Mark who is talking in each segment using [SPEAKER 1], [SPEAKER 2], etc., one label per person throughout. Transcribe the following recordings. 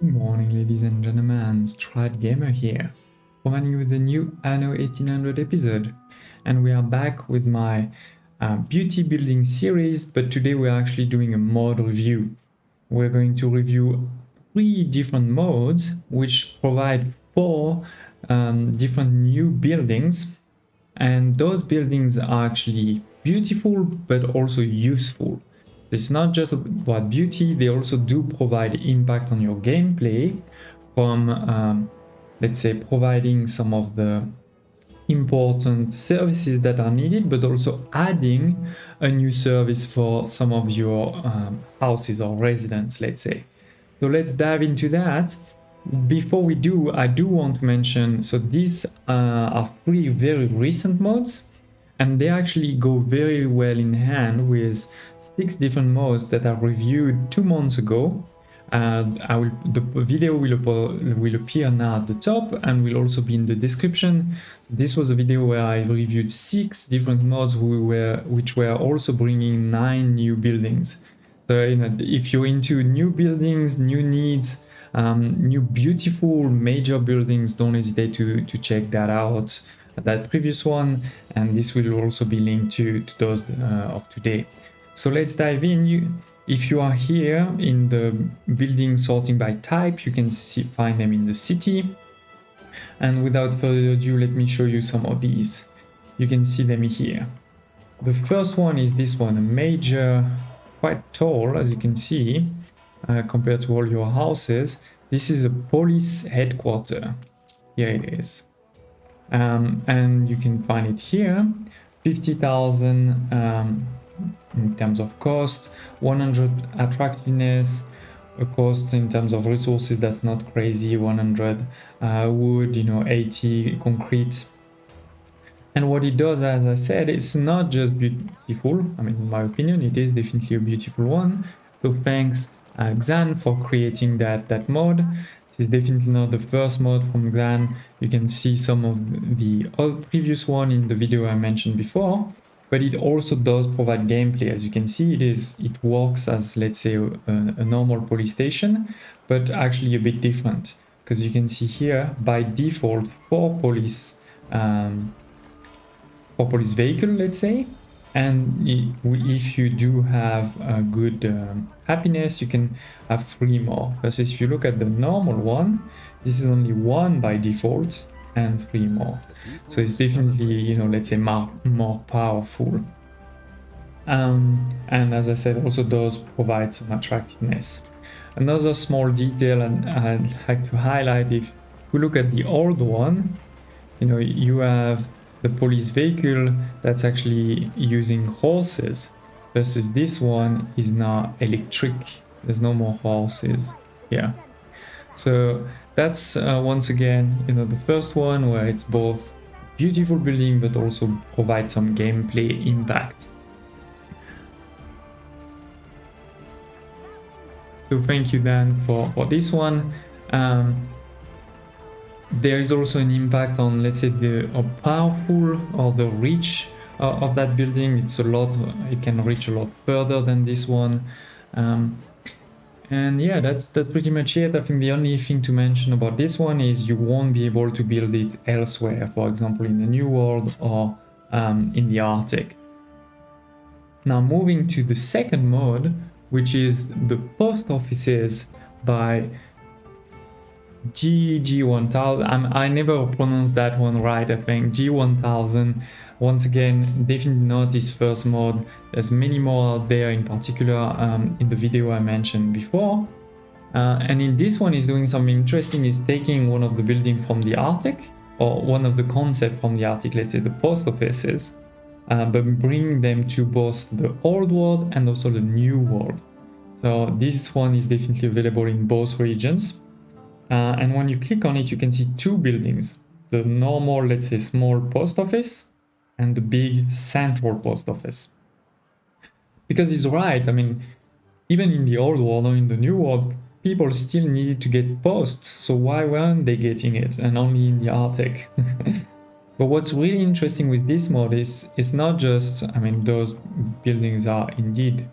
[SPEAKER 1] Good morning, ladies and gentlemen, Stride Gamer here, providing you with the new Anno 1800 episode. And we are back with my beauty building series, but today we're actually doing a mod review. We're going to review 3 different modes which provide 4 different new buildings. And those buildings are actually beautiful but also useful. It's not just about beauty, they also do provide impact on your gameplay from, let's say, providing some of the important services that are needed, but also adding a new service for some of your houses or residents, let's say. So let's dive into that. Before we do, I do want to mention, so these are 3 very recent mods, and they actually go very well in hand with 6 different mods that I reviewed 2 months ago. The video will appear now at the top and will also be in the description. This was a video where I reviewed 6 different mods which were also bringing 9 new buildings. So if you're into new buildings, new needs, new beautiful major buildings, don't hesitate to check that out, that previous one, and this will also be linked to those of today. So let's dive in. If you are here in the building sorting by type, you can find them in the city. And without further ado, let me show you some of these. You can see them here. The first one is this one, a major, quite tall, as you can see, compared to all your houses. This is a police headquarter. Here it is. And you can find it here, 50,000 in terms of cost, 100 attractiveness, a cost in terms of resources that's not crazy, 100 wood, 80 concrete. And what it does, as I said, it's not just beautiful. I mean, in my opinion, it is definitely a beautiful one. So thanks Xan for creating that mod. This is definitely not the first mod from Xan. You can see some of the previous one in the video I mentioned before, but it also does provide gameplay. As you can see, it works as, let's say, a normal police station, but actually a bit different, because you can see here by default for police vehicle, let's say. And if you do have a good happiness, you can have 3 more. Versus if you look at the normal one, this is only 1 by default and 3 more. So it's definitely, let's say more powerful. And as I said, also does provide some attractiveness. Another small detail I'd like to highlight, if we look at the old one, you have the police vehicle that's actually using horses, versus this one is now electric. There's no more horses here. So that's once again, the first one where it's both beautiful building but also provides some gameplay impact. So thank you, Dan, for this one. There is also an impact on, let's say, the powerful or the reach of that building. It can reach a lot further than this one. And yeah, that's pretty much it. I think the only thing to mention about this one is you won't be able to build it elsewhere, for example, in the New World or in the Arctic. Now moving to the second mode, which is the post offices by G1000. I never pronounced that one right, I think. G1000. Once again, definitely not his first mod. There's many more out there, in particular in the video I mentioned before. And in this one, he's doing something interesting. He's taking one of the buildings from the Arctic, or one of the concepts from the Arctic, let's say the post offices, but bringing them to both the old world and also the new world. So this one is definitely available in both regions. And when you click on it, you can see 2 buildings. The normal, let's say, small post office and the big central post office. Because he's right, I mean, even in the old world or in the new world, people still needed to get posts. So why weren't they getting it? And only in the Arctic. But what's really interesting with this mod is it's not just, I mean, those buildings are indeed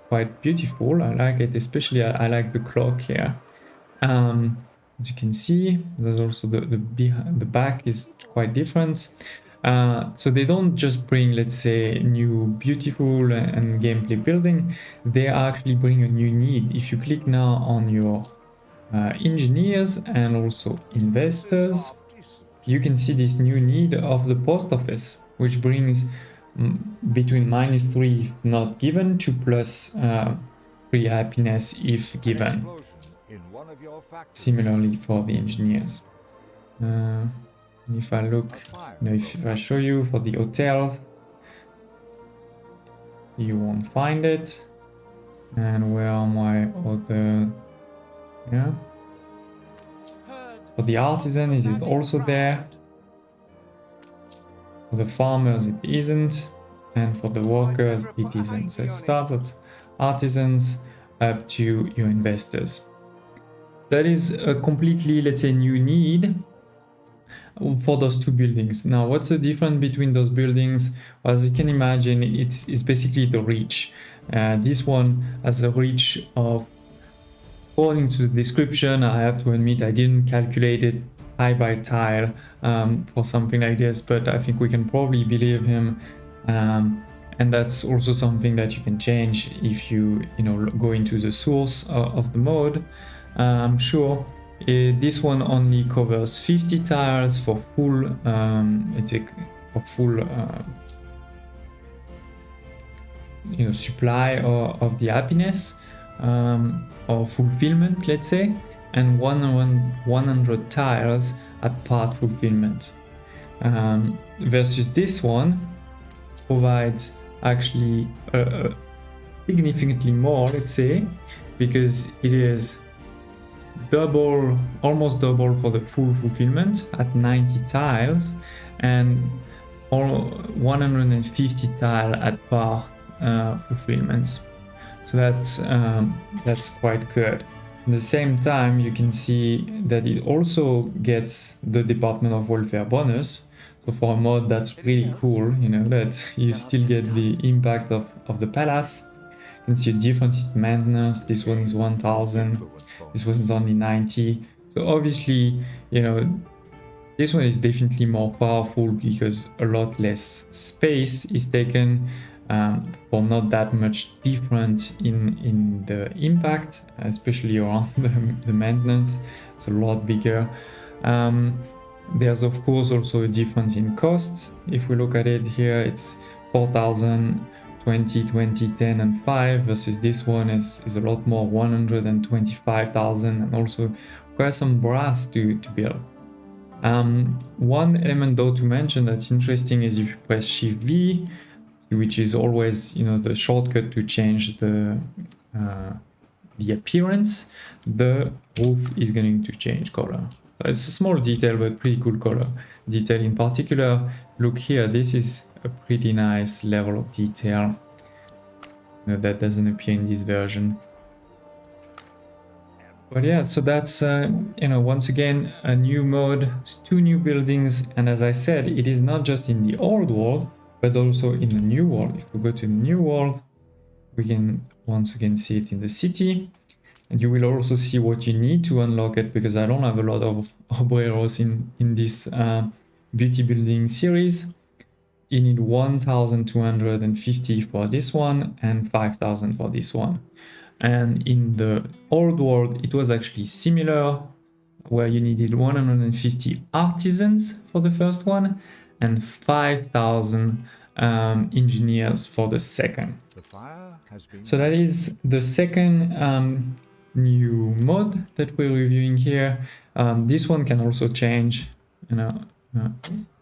[SPEAKER 1] quite beautiful. I like it, especially I like the clock here. As you can see, there's also the back is quite different. So they don't just bring, let's say, new beautiful and gameplay building, they actually bring a new need. If you click now on your engineers and also investors, you can see this new need of the post office, which brings between -3 if not given to +3 happiness if given. Similarly for the engineers. If I look, if I show you for the hotels, you won't find it. And where are my other, yeah? For the artisan, it is also there. For the farmers, it isn't. And for the workers, it isn't. So it starts at artisans up to your investors. That is a completely, let's say, new need for those two buildings. Now, what's the difference between those buildings? Well, as you can imagine, it's basically the reach. This one has a reach of, according to the description, I have to admit I didn't calculate it tile by tile for something like this, but I think we can probably believe him. And that's also something that you can change if you go into the source of the mode. I'm sure this one only covers 50 tiles for full supply of the happiness or fulfillment, let's say, and 100 tiles at part fulfillment. Versus this one provides actually significantly more, let's say, because it is double, almost double for the full fulfillment at 90 tiles and 150 tile at part fulfillment. So that's quite good. At the same time, you can see that it also gets the Department of Welfare bonus. So for a mod, that's really cool, that you still get the impact of the palace. You can see a difference in maintenance. This one is 1000. This one is only 90. So obviously, this one is definitely more powerful because a lot less space is taken for not that much different in the impact, especially around the maintenance. It's a lot bigger. There's of course also a difference in costs. If we look at it here, it's 4,000, 20, 20, 10 and 5 versus this one is a lot more, 125,000, and also quite some brass to build. One element though to mention that's interesting is if you press Shift V, which is always the shortcut to change the appearance, the roof is going to change color. It's a small detail, but pretty cool color detail. In particular, look here, this is a pretty nice level of detail that doesn't appear in this version. But yeah, so that's once again a new mode, 2 new buildings, and as I said, it is not just in the old world but also in the new world. If we go to the new world, we can once again see it in the city. And you will also see what you need to unlock it, because I don't have a lot of obreros in this beauty building series. You need 1,250 for this one and 5,000 for this one. And in the old world, it was actually similar, where you needed 150 artisans for the first one and 5,000 engineers for the second. So that is the second new mod that we're reviewing here. This one can also change.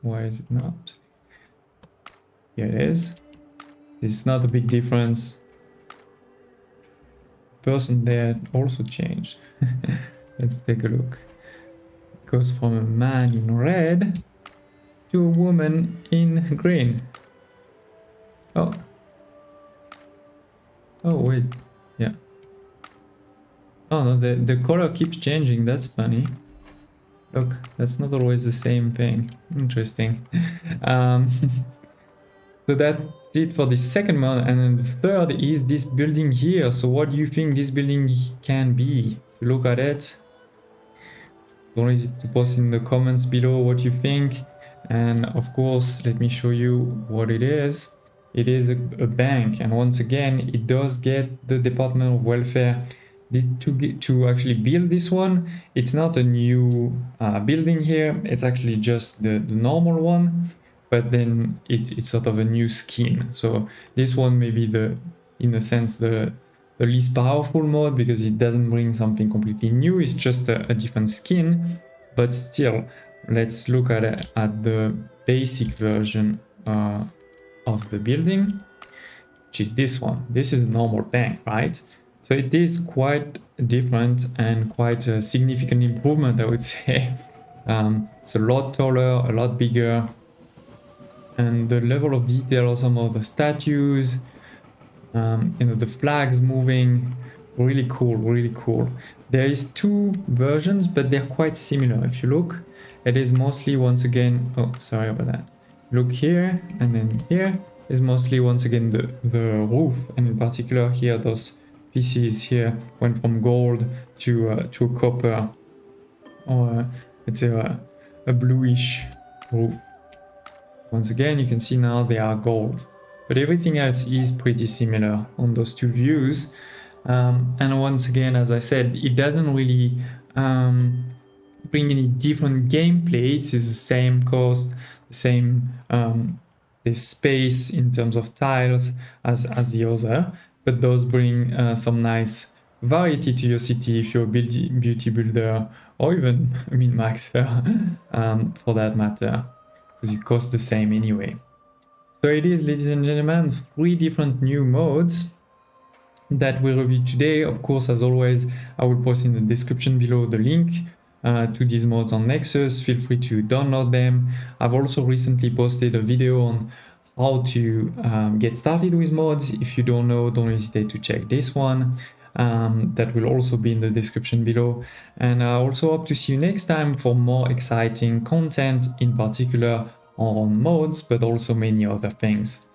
[SPEAKER 1] Why is it not? Here it is. It's not a big difference. The person there also changed. Let's take a look. It goes from a man in red to a woman in green. Oh. Oh, wait. Yeah. Oh, no, the color keeps changing. That's funny. Look, that's not always the same thing. Interesting. So that's it for the second mod. And then the third is this building here. So what do you think this building can be? Look at it. Don't hesitate to post in the comments below what you think. And of course, let me show you what it is. It is a bank, and once again, it does get the Department of Welfare to actually build this one. It's not a new building here, it's actually just the normal one, but then it's sort of a new skin. So this one may be in a sense the least powerful mode because it doesn't bring something completely new, it's just a different skin. But still, let's look at the basic version of the building, which is this one. This is a normal bank, right? So it is quite different and quite a significant improvement, I would say. It's a lot taller, a lot bigger, and the level of detail of some of the statues, the flags moving, really cool, really cool. There is two versions, but they're quite similar. If you look, it is mostly once again, oh, sorry about that. Look here, and then here is mostly once again the roof, and in particular here, those pieces here went from gold to a copper, or let's say a bluish roof. Once again, you can see now they are gold, but everything else is pretty similar on those two views. And once again, as I said, it doesn't really bring any different gameplay. It's the same cost, the same the space in terms of tiles as the other, but those bring some nice variety to your city if you're a beauty builder, or even a min-maxer for that matter, because it costs the same anyway. So it is, ladies and gentlemen, 3 different new modes that we review today. Of course, as always, I will post in the description below the link to these modes on Nexus. Feel free to download them. I've also recently posted a video on how to get started with mods. If you don't know, don't hesitate to check this one. That will also be in the description below. And I also hope to see you next time for more exciting content, in particular on mods, but also many other things.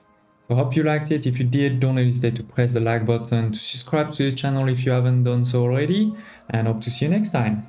[SPEAKER 1] So I hope you liked it. If you did, don't hesitate to press the like button, to subscribe to the channel if you haven't done so already, and hope to see you next time.